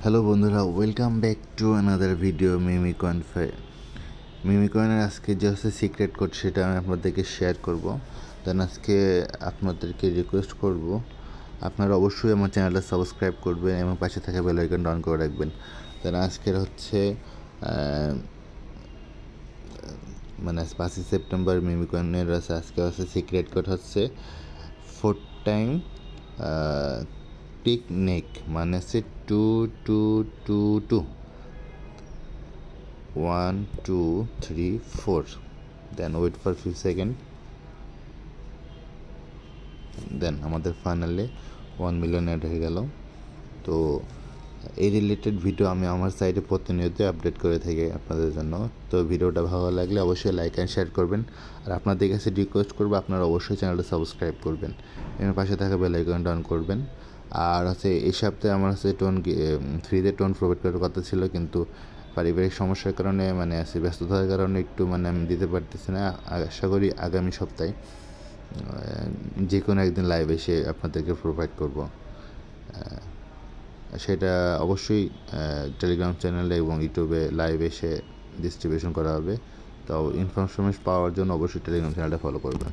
Hello বন্ধুরা, welcome back to another video Mimicoin. মিমিকয়েনের আজকে যে হচ্ছে সিক্রেট কোড সেটা আমি আপনাদেরকে শেয়ার করব। দেন আজকে আপনাদেরকে রিকোয়েস্ট করব আপনারা অবশ্যই আমার চ্যানেলটা সাবস্ক্রাইব করবেন এবং পাশে থাকা বেল আইকনটা অন করে রাখবেন। দেন আজকের হচ্ছে মানে 5ই সেপ্টেম্বর মিমিকয়েনের আজকে হচ্ছে সিক্রেট কোড হচ্ছে 4 টাইম পিকনিক, মানে হচ্ছে 2222 1 2 3 4। Then wait for few second. Then আমাদের ফাইনালি 1 মিলিয়ন অ্যাড হয়ে গেল। তো এই রিলেটেড ভিডিও আমি আমার সাইটে প্রতিনিয়ত আপডেট করে থাকি আপনাদের জন্য। তো ভিডিওটা ভালো লাগলে অবশ্যই লাইক অ্যান্ড শেয়ার করবেন। আর আপনাদের কাছে রিকোয়েস্ট করবো আপনারা অবশ্যই চ্যানেলটা সাবস্ক্রাইব করবেন এবং পাশে থাকা বেল আইকনটা অন করবেন। আর হচ্ছে এই সপ্তাহে আমার হচ্ছে ফ্রিতে টোন প্রোভাইড করার কথা ছিল, কিন্তু পারিবারিক সমস্যার কারণে মানে আছে ব্যস্ততার কারণে একটু মানে আমি দিতে পারতেছি না। আশা করি আগামী সপ্তাহে যে কোনো একদিন লাইভ এসে আপনাদেরকে প্রোভাইড করব। সেটা অবশ্যই টেলিগ্রাম চ্যানেলে এবং ইউটিউবে লাইভ এসে ডিস্ট্রিবিউশন করা হবে। তো ইনফরমেশন পাওয়ার জন্য অবশ্যই টেলিগ্রাম চ্যানেলটা ফলো করবেন।